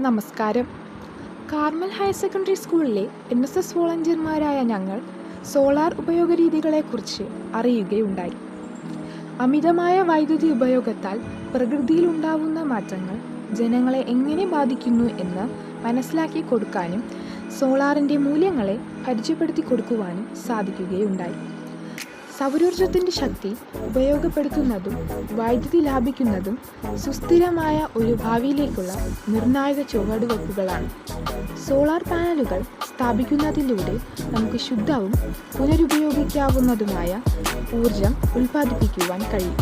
നമസ്കാരം. Carmel higher secondary സ്കൂളിലെ NSS വോളണ്ടിയർമാരായ ഞങ്ങൾ സോളാർ ഉപയോഗരീതികളെക്കുറിച്ച് അറിയുകയുണ്ടായി. അമിതമായ വൈദ്യുതി ഉപയോഗത്താൽ പ്രകൃതിയിലുണ്ടാവുന്ന മാറ്റങ്ങൾ ജനങ്ങളെ എങ്ങനെ ബാധിക്കുന്നു എന്ന് മനസ്സിലാക്കി കൊടുക്കാനും സോളാറിൻ്റെ മൂല്യങ്ങളെ പരിചയപ്പെടുത്തി കൊടുക്കുവാനും സാധിക്കുകയുണ്ടായി. സൗരോർജ്ജത്തിൻ്റെ ശക്തി ഉപയോഗപ്പെടുത്തുന്നതും വൈദ്യുതി ലാഭിക്കുന്നതും സുസ്ഥിരമായ ഒരു ഭാവിയിലേക്കുള്ള നിർണായക ചുവടുവയ്പ്പുകളാണ്. സോളാർ പാനലുകൾ സ്ഥാപിക്കുന്നതിലൂടെ നമുക്ക് ശുദ്ധവും പുനരുപയോഗിക്കാവുന്നതുമായ ഊർജം ഉൽപ്പാദിപ്പിക്കുവാൻ കഴിയും.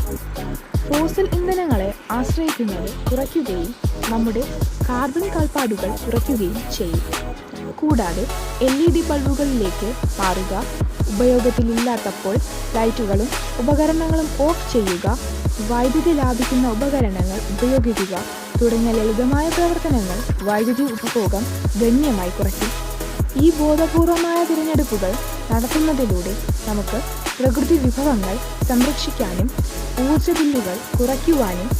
ഫോസിൽ ഇന്ധനങ്ങളെ ആശ്രയിക്കുന്നത് കുറയ്ക്കുകയും നമ്മുടെ കാർബൺ കാൽപ്പാടുകൾ കുറയ്ക്കുകയും ചെയ്യും. കൂടാതെ LED ബൾബുകളിലേക്ക് മാറുക, ഉപയോഗത്തിലില്ലാത്തപ്പോൾ ലൈറ്റുകളും ഉപകരണങ്ങളും ഓഫ് ചെയ്യുക, വൈദ്യുതി ലാഭിക്കുന്ന ഉപകരണങ്ങൾ ഉപയോഗിക്കുക തുടങ്ങിയ ലളിതമായ പ്രവർത്തനങ്ങൾ വൈദ്യുതി ഉപഭോഗം ഗണ്യമായി കുറയ്ക്കും. ഈ ബോധപൂർവമായ തിരഞ്ഞെടുപ്പുകൾ നടത്തുന്നതിലൂടെ നമുക്ക് പ്രകൃതി വിഭവങ്ങൾ സംരക്ഷിക്കാനും ഊർജ്ജ ബില്ലുകൾ കുറയ്ക്കുവാനും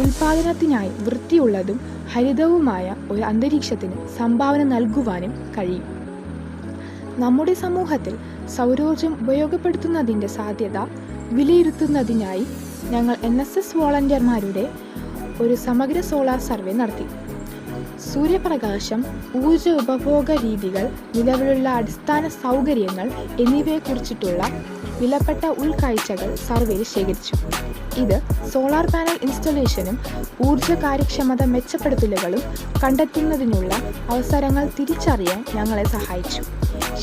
ഉൽപ്പാദനത്തിനായി വൃത്തിയുള്ളതും ഹരിതവുമായ ഒരു അന്തരീക്ഷത്തിന് സംഭാവന നൽകുവാനും കഴിയും. നമ്മുടെ സമൂഹത്തിൽ സൗരോർജ്ജം ഉപയോഗപ്പെടുത്തുന്നതിൻ്റെ സാധ്യത വിലയിരുത്തുന്നതിനായി ഞങ്ങൾ NSS വോളണ്ടിയർമാരുടെ ഒരു സമഗ്ര സോളാർ സർവേ നടത്തി. സൂര്യപ്രകാശം, ഊർജ്ജ ഉപഭോഗ രീതികൾ, നിലവിലുള്ള അടിസ്ഥാന സൗകര്യങ്ങൾ എന്നിവയെക്കുറിച്ചിട്ടുള്ള വിലപ്പെട്ട ഉൾക്കാഴ്ചകൾ സർവേയിൽ ശേഖരിച്ചു. ഇത് സോളാർ പാനൽ ഇൻസ്റ്റലേഷനും ഊർജ്ജ കാര്യക്ഷമത മെച്ചപ്പെടുത്തലുകളും കണ്ടെത്തുന്നതിനുള്ള അവസരങ്ങൾ തിരിച്ചറിയാൻ ഞങ്ങളെ സഹായിച്ചു.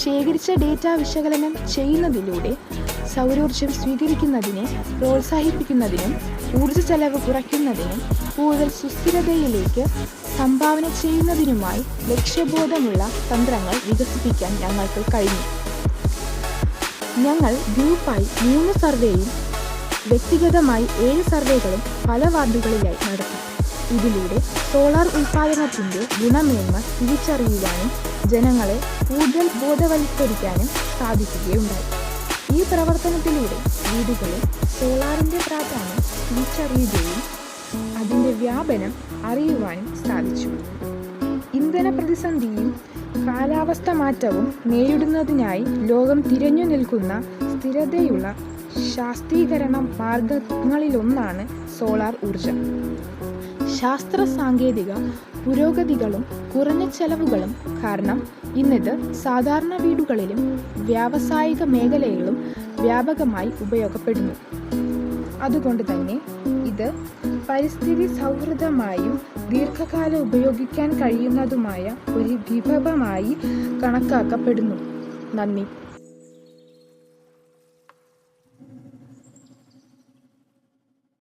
ശേഖരിച്ച ഡേറ്റ വിശകലനം ചെയ്യുന്നതിലൂടെ സൗരോർജ്ജം സ്വീകരിക്കുന്നതിനെ പ്രോത്സാഹിപ്പിക്കുന്നതിനും ഊർജ്ജ ചെലവ് കുറയ്ക്കുന്നതിനും കൂടുതൽ സുസ്ഥിരതയിലേക്ക് സംഭാവന ചെയ്യുന്നതിനുമായി ലക്ഷ്യബോധമുള്ള തന്ത്രങ്ങൾ വികസിപ്പിക്കാൻ ഞങ്ങൾക്ക് കഴിഞ്ഞു. ഞങ്ങൾ ഗ്രൂപ്പായി 3 സർവേയും വ്യക്തിഗതമായി 7 സർവേകളും പല വാർഡുകളിലായി നടത്തി. ഇതിലൂടെ സോളാർ ഉൽപ്പാദനത്തിൻ്റെ ഗുണമേന്മ തിരിച്ചറിയുവാനും ജനങ്ങളെ കൂടുതൽ ബോധവൽക്കരിക്കാനും സാധിക്കുകയുണ്ടായി. ഈ പ്രവർത്തനത്തിലൂടെ വീടുകളിൽ സോളാറിൻ്റെ പ്രാധാന്യം തിരിച്ചറിയുകയും അതിൻ്റെ വ്യാപനം അറിയുവാനും സാധിച്ചു. ഇന്ധന പ്രതിസന്ധിയും കാലാവസ്ഥ മാറ്റവും നേരിടുന്നതിനായി ലോകം തിരഞ്ഞു നിൽക്കുന്ന സ്ഥിരതയുള്ള ശാസ്ത്രീകരണ മാർഗങ്ങളിലൊന്നാണ് സോളാർ ഊർജം. ശാസ്ത്ര സാങ്കേതിക പുരോഗതികളും കുറഞ്ഞ ചെലവുകളും കാരണം ഇന്നിത് സാധാരണ വീടുകളിലും വ്യാവസായിക മേഖലകളിലും വ്യാപകമായി ഉപയോഗപ്പെടുന്നു. അതുകൊണ്ട് തന്നെ ഇത് പരിസ്ഥിതി സൗഹൃദമായും ദീർഘകാലം ഉപയോഗിക്കാൻ കഴിയുന്നതുമായ ഒരു വിഭവമായി കണക്കാക്കപ്പെടുന്നു. നന്ദി.